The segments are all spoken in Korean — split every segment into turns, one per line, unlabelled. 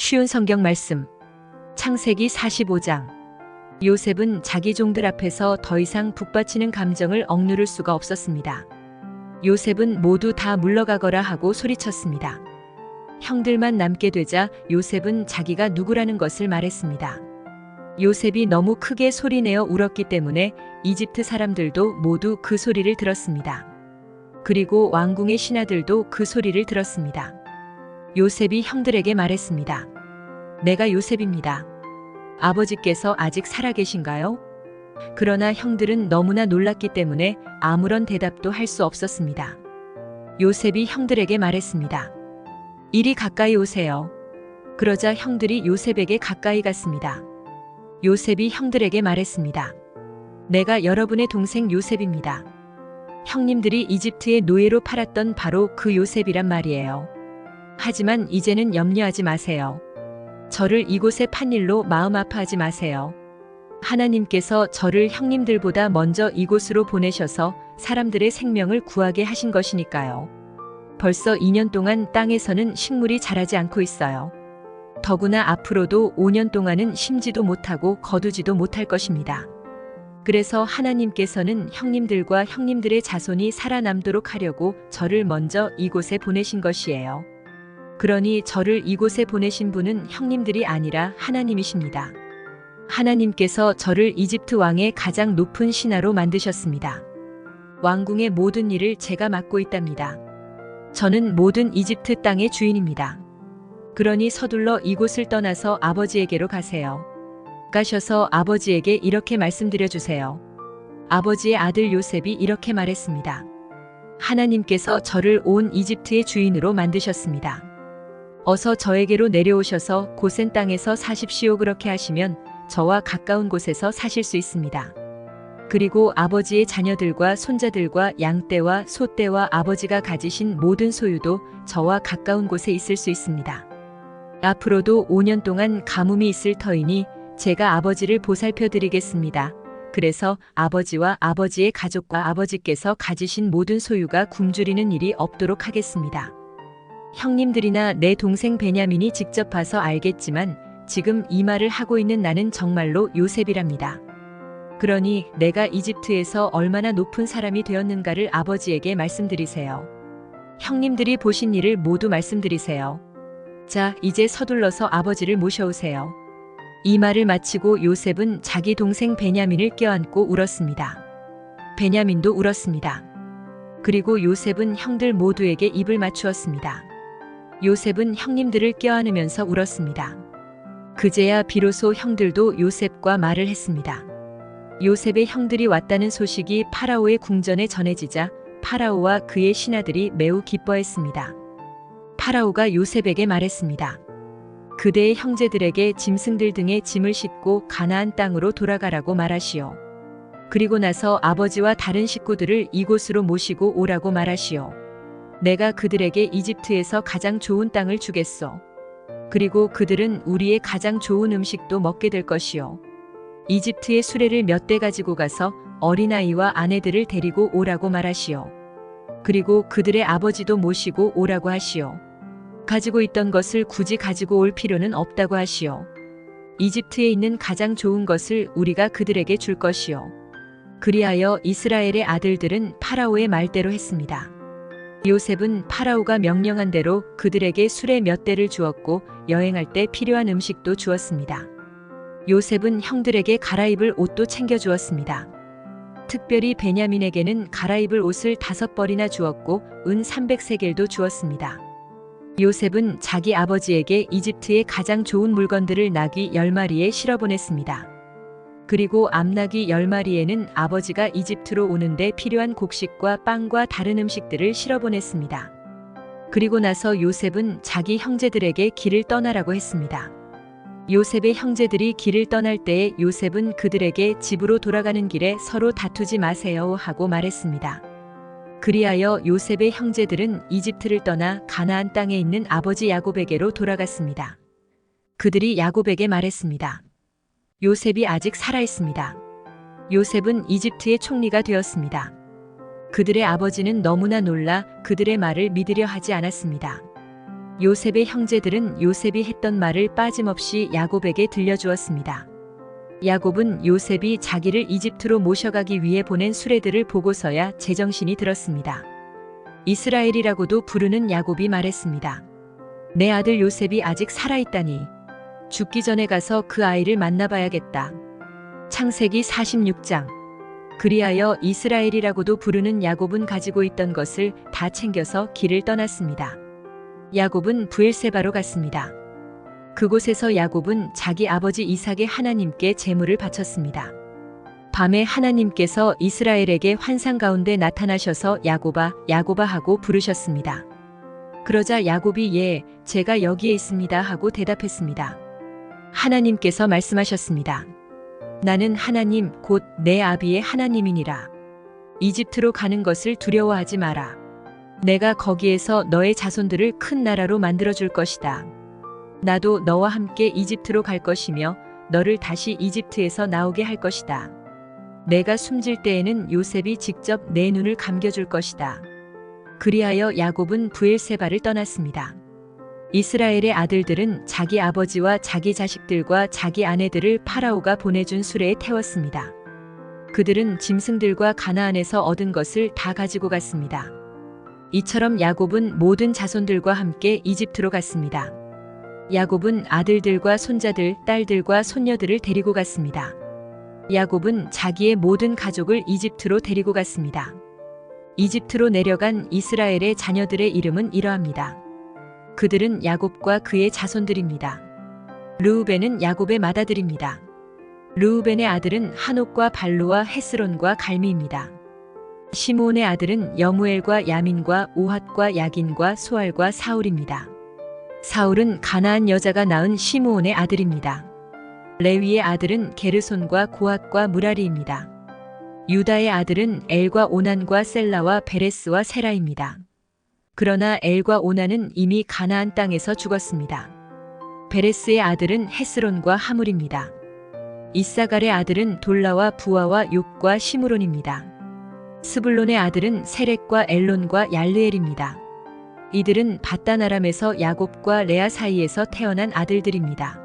쉬운 성경 말씀. 창세기 45장. 요셉은 자기 종들 앞에서 더 이상 북받치는 감정을 억누를 수가 없었습니다. 요셉은 모두 다 물러가거라 하고 소리쳤습니다. 형들만 남게 되자 요셉은 자기가 누구라는 것을 말했습니다. 요셉이 너무 크게 소리내어 울었기 때문에 이집트 사람들도 모두 그 소리를 들었습니다. 그리고 왕궁의 신하들도 그 소리를 들었습니다. 요셉이 형들에게 말했습니다. 내가 요셉입니다. 아버지께서 아직 살아계신가요? 그러나 형들은 너무나 놀랐기 때문에 아무런 대답도 할 수 없었습니다. 요셉이 형들에게 말했습니다. 이리 가까이 오세요. 그러자 형들이 요셉에게 가까이 갔습니다. 요셉이 형들에게 말했습니다. 내가 여러분의 동생 요셉입니다. 형님들이 이집트의 노예로 팔았던 바로 그 요셉이란 말이에요. 하지만 이제는 염려하지 마세요. 저를 이곳에 판 일로 마음 아파하지 마세요. 하나님께서 저를 형님들보다 먼저 이곳으로 보내셔서 사람들의 생명을 구하게 하신 것이니까요. 벌써 2년 동안 땅에서는 식물이 자라지 않고 있어요. 더구나 앞으로도 5년 동안은 심지도 못하고 거두지도 못할 것입니다. 그래서 하나님께서는 형님들과 형님들의 자손이 살아남도록 하려고 저를 먼저 이곳에 보내신 것이에요. 그러니 저를 이곳에 보내신 분은 형님들이 아니라 하나님이십니다. 하나님께서 저를 이집트 왕의 가장 높은 신하로 만드셨습니다. 왕궁의 모든 일을 제가 맡고 있답니다. 저는 모든 이집트 땅의 주인입니다. 그러니 서둘러 이곳을 떠나서 아버지에게로 가세요. 가셔서 아버지에게 이렇게 말씀드려 주세요. 아버지의 아들 요셉이 이렇게 말했습니다. 하나님께서 저를 온 이집트의 주인으로 만드셨습니다. 어서 저에게로 내려오셔서 고센 땅에서 사십시오. 그렇게 하시면 저와 가까운 곳에서 사실 수 있습니다. 그리고 아버지의 자녀들과 손자들과 양떼와 소떼와 아버지가 가지신 모든 소유도 저와 가까운 곳에 있을 수 있습니다. 앞으로도 5년 동안 가뭄이 있을 터이니 제가 아버지를 보살펴 드리겠습니다. 그래서 아버지와 아버지의 가족과 아버지께서 가지신 모든 소유가 굶주리는 일이 없도록 하겠습니다. 형님들이나 내 동생 베냐민이 직접 봐서 알겠지만 지금 이 말을 하고 있는 나는 정말로 요셉이랍니다. 그러니 내가 이집트에서 얼마나 높은 사람이 되었는가를 아버지에게 말씀드리세요. 형님들이 보신 일을 모두 말씀드리세요. 자, 이제 서둘러서 아버지를 모셔오세요. 이 말을 마치고 요셉은 자기 동생 베냐민을 껴안고 울었습니다. 베냐민도 울었습니다. 그리고 요셉은 형들 모두에게 입을 맞추었습니다. 요셉은 형님들을 껴안으면서 울었습니다. 그제야 비로소 형들도 요셉과 말을 했습니다. 요셉의 형들이 왔다는 소식이 파라오의 궁전에 전해지자 파라오와 그의 신하들이 매우 기뻐했습니다. 파라오가 요셉에게 말했습니다. 그대의 형제들에게 짐승들 등의 짐을 싣고 가나안 땅으로 돌아가라고 말하시오. 그리고 나서 아버지와 다른 식구들을 이곳으로 모시고 오라고 말하시오. 내가 그들에게 이집트에서 가장 좋은 땅을 주겠소. 그리고 그들은 우리의 가장 좋은 음식도 먹게 될 것이오. 이집트의 수레를 몇 대 가지고 가서 어린아이와 아내들을 데리고 오라고 말하시오. 그리고 그들의 아버지도 모시고 오라고 하시오. 가지고 있던 것을 굳이 가지고 올 필요는 없다고 하시오. 이집트에 있는 가장 좋은 것을 우리가 그들에게 줄 것이오. 그리하여 이스라엘의 아들들은 파라오의 말대로 했습니다. 요셉은 파라오가 명령한 대로 그들에게 수레 몇 대를 주었고 여행할 때 필요한 음식도 주었습니다. 요셉은 형들에게 갈아입을 옷도 챙겨주었습니다. 특별히 베냐민에게는 갈아입을 옷을 5벌이나 주었고 은 300세겔도 주었습니다. 요셉은 자기 아버지에게 이집트의 가장 좋은 물건들을 나귀 10마리에 실어보냈습니다. 그리고 암나귀 10마리에는 아버지가 이집트로 오는데 필요한 곡식과 빵과 다른 음식들을 실어보냈습니다. 그리고 나서 요셉은 자기 형제들에게 길을 떠나라고 했습니다. 요셉의 형제들이 길을 떠날 때에 요셉은 그들에게 집으로 돌아가는 길에 서로 다투지 마세요 하고 말했습니다. 그리하여 요셉의 형제들은 이집트를 떠나 가나안 땅에 있는 아버지 야곱에게로 돌아갔습니다. 그들이 야곱에게 말했습니다. 요셉이 아직 살아있습니다. 요셉은 이집트의 총리가 되었습니다. 그들의 아버지는 너무나 놀라 그들의 말을 믿으려 하지 않았습니다. 요셉의 형제들은 요셉이 했던 말을 빠짐없이 야곱에게 들려주었습니다. 야곱은 요셉이 자기를 이집트로 모셔가기 위해 보낸 수레들을 보고서야 제정신이 들었습니다. 이스라엘이라고도 부르는 야곱이 말했습니다. 내 아들 요셉이 아직 살아있다니. 죽기 전에 가서 그 아이를 만나봐야겠다. 창세기 46장. 그리하여 이스라엘이라고도 부르는 야곱은 가지고 있던 것을 다 챙겨서 길을 떠났습니다. 야곱은 브엘세바로 갔습니다. 그곳에서 야곱은 자기 아버지 이삭의 하나님께 제물을 바쳤습니다. 밤에 하나님께서 이스라엘에게 환상 가운데 나타나셔서 야곱아, 야곱아 하고 부르셨습니다. 그러자 야곱이 예, 제가 여기에 있습니다 하고 대답했습니다. 하나님께서 말씀하셨습니다. 나는 하나님 곧 내 아비의 하나님이니라. 이집트로 가는 것을 두려워하지 마라. 내가 거기에서 너의 자손들을 큰 나라로 만들어줄 것이다. 나도 너와 함께 이집트로 갈 것이며 너를 다시 이집트에서 나오게 할 것이다. 내가 숨질 때에는 요셉이 직접 내 눈을 감겨줄 것이다. 그리하여 야곱은 브엘세바를 떠났습니다. 이스라엘의 아들들은 자기 아버지와 자기 자식들과 자기 아내들을 파라오가 보내준 수레에 태웠습니다. 그들은 짐승들과 가나안에서 얻은 것을 다 가지고 갔습니다. 이처럼 야곱은 모든 자손들과 함께 이집트로 갔습니다. 야곱은 아들들과 손자들, 딸들과 손녀들을 데리고 갔습니다. 야곱은 자기의 모든 가족을 이집트로 데리고 갔습니다. 이집트로 내려간 이스라엘의 자녀들의 이름은 이러합니다. 그들은 야곱과 그의 자손들입니다. 르우벤은 야곱의 맏아들입니다. 르우벤의 아들은 하녹과 발루와 헤스론과 갈미입니다. 시므온의 아들은 여무엘과 야민과 오핫과 야긴과 소알과 사울입니다. 사울은 가나안 여자가 낳은 시므온의 아들입니다. 레위의 아들은 게르손과 고핫과 무라리입니다. 유다의 아들은 엘과 오난과 셀라와 베레스와 세라입니다. 그러나 엘과 오난은 이미 가나안 땅에서 죽었습니다. 베레스의 아들은 헤스론과 하물입니다. 이사갈의 아들은 돌라와 부아와 욕과 시므론입니다. 스불론의 아들은 세렉과 엘론과 얄르엘입니다. 이들은 밧단 아람에서 야곱과 레아 사이에서 태어난 아들들입니다.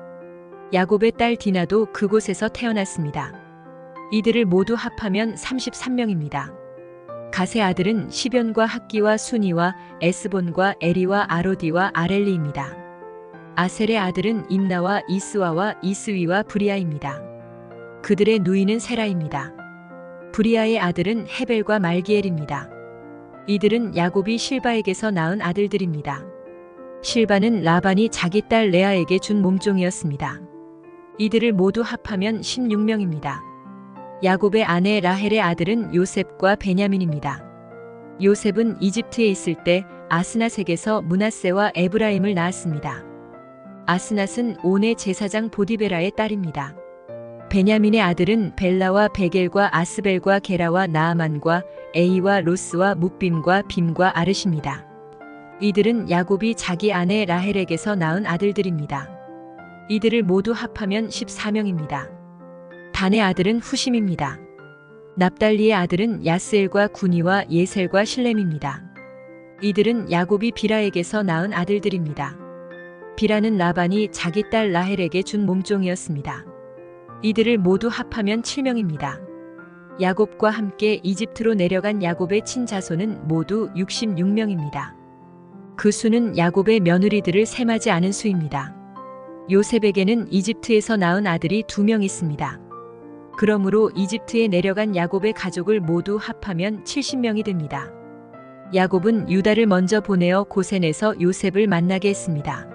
야곱의 딸 디나도 그곳에서 태어났습니다. 이들을 모두 합하면 33명입니다. 갓의 아들은 시변과 학기와 순이와 에스본과 에리와 아로디와 아렐리입니다. 아셀의 아들은 임나와 이스와와 이스위와 브리아입니다. 그들의 누이는 세라입니다. 브리아의 아들은 헤벨과 말기엘입니다. 이들은 야곱이 실바에게서 낳은 아들들입니다. 실바는 라반이 자기 딸 레아에게 준 몸종이었습니다. 이들을 모두 합하면 16명입니다. 야곱의 아내 라헬의 아들은 요셉과 베냐민입니다. 요셉은 이집트에 있을 때 아스낫에게서 므낫세와 에브라임을 낳았습니다. 아스낫은 온의 제사장 보디베라의 딸입니다. 베냐민의 아들은 벨라와 베겔과 아스벨과 게라와 나아만과 에이와 로스와 묵빔과 빔과 아르십니다. 이들은 야곱이 자기 아내 라헬에게서 낳은 아들들입니다. 이들을 모두 합하면 14명입니다. 단의 아들은 후심입니다. 납달리의 아들은 야스엘과 구니와 예셀과 실렘입니다. 이들은 야곱이 비라에게서 낳은 아들들입니다. 비라는 라반이 자기 딸 라헬에게 준 몸종이었습니다. 이들을 모두 합하면 7명입니다. 야곱과 함께 이집트로 내려간 야곱의 친자손은 모두 66명입니다. 그 수는 야곱의 며느리들을 셈하지 않은 수입니다. 요셉에게는 이집트에서 낳은 아들이 2명 있습니다. 그러므로 이집트에 내려간 야곱의 가족을 모두 합하면 70명이 됩니다. 야곱은 유다를 먼저 보내어 고센에서 요셉을 만나게 했습니다.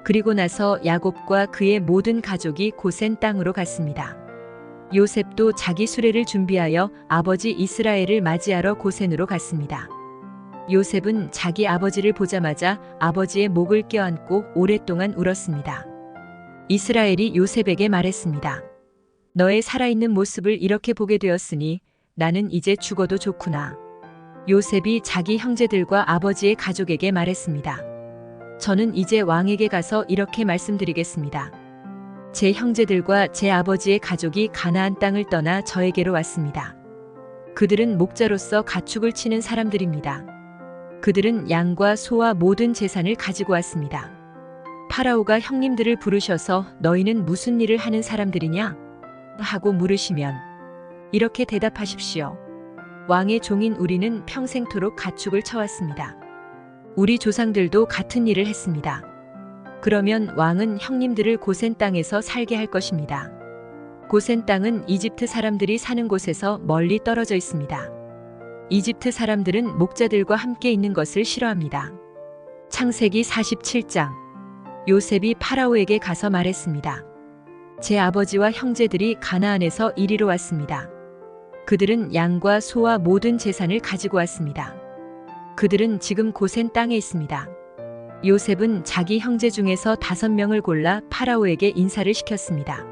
그리고 나서 야곱과 그의 모든 가족이 고센 땅으로 갔습니다. 요셉도 자기 수레를 준비하여 아버지 이스라엘을 맞이하러 고센으로 갔습니다. 요셉은 자기 아버지를 보자마자 아버지의 목을 껴안고 오랫동안 울었습니다. 이스라엘이 요셉에게 말했습니다. 너의 살아있는 모습을 이렇게 보게 되었으니 나는 이제 죽어도 좋구나. 요셉이 자기 형제들과 아버지의 가족에게 말했습니다. 저는 이제 왕에게 가서 이렇게 말씀드리겠습니다. 제 형제들과 제 아버지의 가족이 가나안 땅을 떠나 저에게로 왔습니다. 그들은 목자로서 가축을 치는 사람들입니다. 그들은 양과 소와 모든 재산을 가지고 왔습니다. 파라오가 형님들을 부르셔서 너희는 무슨 일을 하는 사람들이냐? 하고 물으시면 이렇게 대답하십시오. 왕의 종인 우리는 평생토록 가축을 쳐왔습니다. 우리 조상들도 같은 일을 했습니다. 그러면 왕은 형님들을 고센 땅에서 살게 할 것입니다. 고센 땅은 이집트 사람들이 사는 곳에서 멀리 떨어져 있습니다. 이집트 사람들은 목자들과 함께 있는 것을 싫어합니다. 창세기 47장. 요셉이 파라오에게 가서 말했습니다. 제 아버지와 형제들이 가나안에서 이리로 왔습니다. 그들은 양과 소와 모든 재산을 가지고 왔습니다. 그들은 지금 고센 땅에 있습니다. 요셉은 자기 형제 중에서 5명을 골라 파라오에게 인사를 시켰습니다.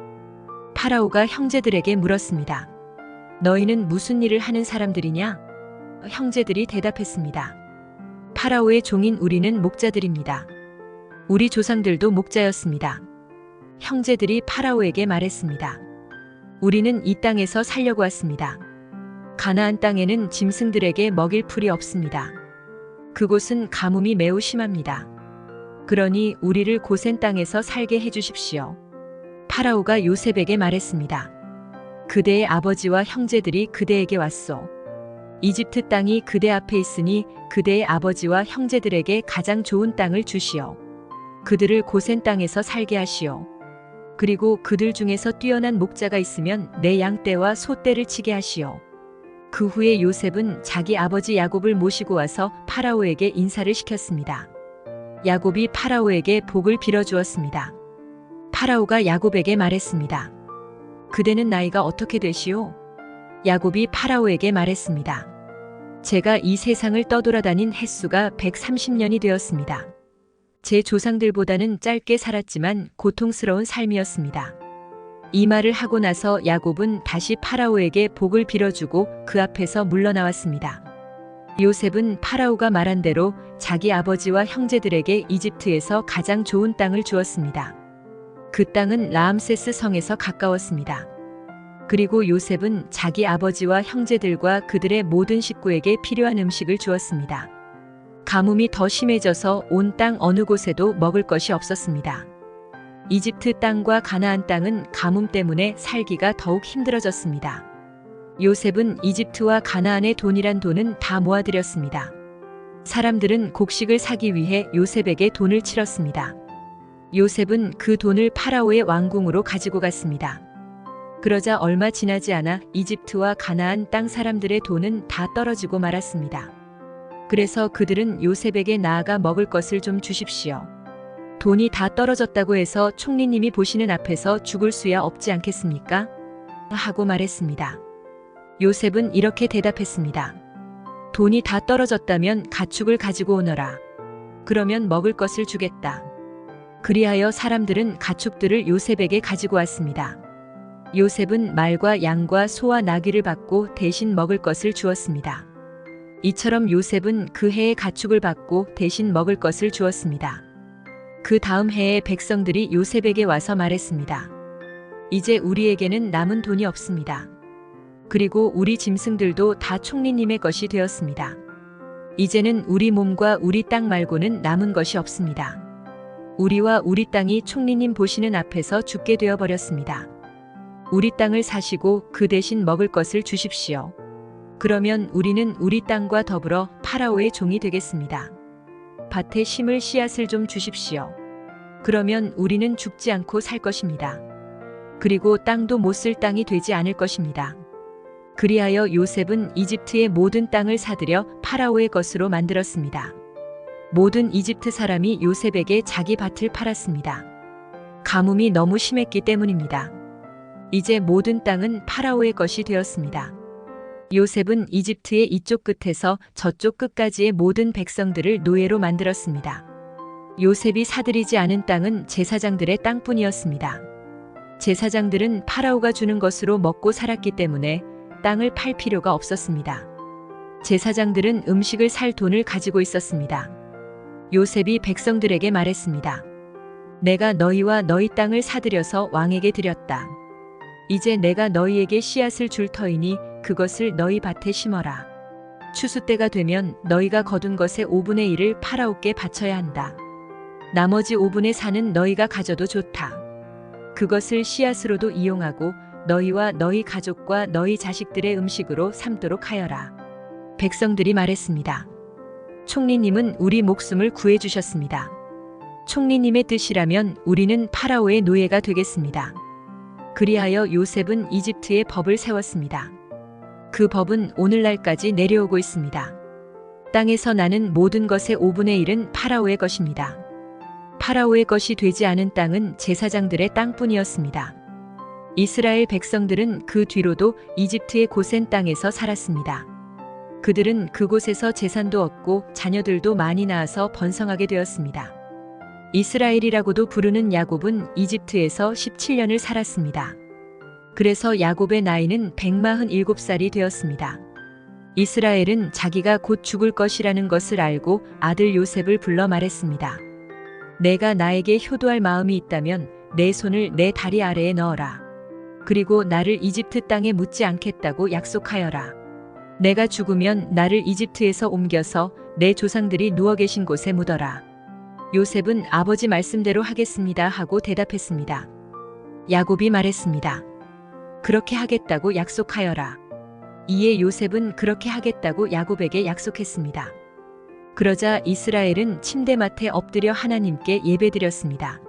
파라오가 형제들에게 물었습니다. 너희는 무슨 일을 하는 사람들이냐? 형제들이 대답했습니다. 파라오의 종인 우리는 목자들입니다. 우리 조상들도 목자였습니다. 형제들이 파라오에게 말했습니다. 우리는 이 땅에서 살려고 왔습니다. 가나안 땅에는 짐승들에게 먹일 풀이 없습니다. 그곳은 가뭄이 매우 심합니다. 그러니 우리를 고센 땅에서 살게 해주십시오. 파라오가 요셉에게 말했습니다. 그대의 아버지와 형제들이 그대에게 왔소. 이집트 땅이 그대 앞에 있으니 그대의 아버지와 형제들에게 가장 좋은 땅을 주시오. 그들을 고센 땅에서 살게 하시오. 그리고 그들 중에서 뛰어난 목자가 있으면 내 양떼와 소떼를 치게 하시오. 그 후에 요셉은 자기 아버지 야곱을 모시고 와서 파라오에게 인사를 시켰습니다. 야곱이 파라오에게 복을 빌어주었습니다. 파라오가 야곱에게 말했습니다. 그대는 나이가 어떻게 되시오? 야곱이 파라오에게 말했습니다. 제가 이 세상을 떠돌아다닌 횟수가 130년이 되었습니다. 제 조상들보다는 짧게 살았지만 고통스러운 삶이었습니다. 이 말을 하고 나서 야곱은 다시 파라오에게 복을 빌어주고 그 앞에서 물러나왔습니다. 요셉은 파라오가 말한 대로 자기 아버지와 형제들에게 이집트에서 가장 좋은 땅을 주었습니다. 그 땅은 라암세스 성에서 가까웠습니다. 그리고 요셉은 자기 아버지와 형제들과 그들의 모든 식구에게 필요한 음식을 주었습니다. 가뭄이 더 심해져서 온 땅 어느 곳에도 먹을 것이 없었습니다. 이집트 땅과 가나안 땅은 가뭄 때문에 살기가 더욱 힘들어졌습니다. 요셉은 이집트와 가나안의 돈이란 돈은 다 모아들였습니다. 사람들은 곡식을 사기 위해 요셉에게 돈을 치렀습니다. 요셉은 그 돈을 파라오의 왕궁으로 가지고 갔습니다. 그러자 얼마 지나지 않아 이집트와 가나안 땅 사람들의 돈은 다 떨어지고 말았습니다. 그래서 그들은 요셉에게 나아가 먹을 것을 좀 주십시오. 돈이 다 떨어졌다고 해서 총리님이 보시는 앞에서 죽을 수야 없지 않겠습니까? 하고 말했습니다. 요셉은 이렇게 대답했습니다. 돈이 다 떨어졌다면 가축을 가지고 오너라. 그러면 먹을 것을 주겠다. 그리하여 사람들은 가축들을 요셉에게 가지고 왔습니다. 요셉은 말과 양과 소와 나귀를 받고 대신 먹을 것을 주었습니다. 이처럼 요셉은 그 해의 가축을 받고 대신 먹을 것을 주었습니다. 그 다음 해에 백성들이 요셉에게 와서 말했습니다. 이제 우리에게는 남은 돈이 없습니다. 그리고 우리 짐승들도 다 총리님의 것이 되었습니다. 이제는 우리 몸과 우리 땅 말고는 남은 것이 없습니다. 우리와 우리 땅이 총리님 보시는 앞에서 죽게 되어 버렸습니다. 우리 땅을 사시고 그 대신 먹을 것을 주십시오. 그러면 우리는 우리 땅과 더불어 파라오의 종이 되겠습니다. 밭에 심을 씨앗을 좀 주십시오. 그러면 우리는 죽지 않고 살 것입니다. 그리고 땅도 못 쓸 땅이 되지 않을 것입니다. 그리하여 요셉은 이집트의 모든 땅을 사들여 파라오의 것으로 만들었습니다. 모든 이집트 사람이 요셉에게 자기 밭을 팔았습니다. 가뭄이 너무 심했기 때문입니다. 이제 모든 땅은 파라오의 것이 되었습니다. 요셉은 이집트의 이쪽 끝에서 저쪽 끝까지의 모든 백성들을 노예로 만들었습니다. 요셉이 사들이지 않은 땅은 제사장들의 땅뿐이었습니다. 제사장들은 파라오가 주는 것으로 먹고 살았기 때문에 땅을 팔 필요가 없었습니다. 제사장들은 음식을 살 돈을 가지고 있었습니다. 요셉이 백성들에게 말했습니다. 내가 너희와 너희 땅을 사들여서 왕에게 드렸다. 이제 내가 너희에게 씨앗을 줄 터이니 그것을 너희 밭에 심어라. 추수 때가 되면 너희가 거둔 것의 5분의 1을 파라오께 바쳐야 한다. 나머지 5분의 4는 너희가 가져도 좋다. 그것을 씨앗으로도 이용하고 너희와 너희 가족과 너희 자식들의 음식으로 삼도록 하여라. 백성들이 말했습니다. 총리님은 우리 목숨을 구해주셨습니다. 총리님의 뜻이라면 우리는 파라오의 노예가 되겠습니다. 그리하여 요셉은 이집트의 법을 세웠습니다. 그 법은 오늘날까지 내려오고 있습니다. 땅에서 나는 모든 것의 5분의 1은 파라오의 것입니다. 파라오의 것이 되지 않은 땅은 제사장들의 땅뿐이었습니다. 이스라엘 백성들은 그 뒤로도 이집트의 고센 땅에서 살았습니다. 그들은 그곳에서 재산도 얻고 자녀들도 많이 낳아서 번성하게 되었습니다. 이스라엘이라고도 부르는 야곱은 이집트에서 17년을 살았습니다. 그래서 야곱의 나이는 147살이 되었습니다. 이스라엘은 자기가 곧 죽을 것이라는 것을 알고 아들 요셉을 불러 말했습니다. 내가 나에게 효도할 마음이 있다면 내 손을 내 다리 아래에 넣어라. 그리고 나를 이집트 땅에 묻지 않겠다고 약속하여라. 내가 죽으면 나를 이집트에서 옮겨서 내 조상들이 누워 계신 곳에 묻어라. 요셉은 아버지 말씀대로 하겠습니다 하고 대답했습니다. 야곱이 말했습니다. 그렇게 하겠다고 약속하여라. 이에 요셉은 그렇게 하겠다고 야곱에게 약속했습니다. 그러자 이스라엘은 침대맡에 엎드려 하나님께 예배드렸습니다.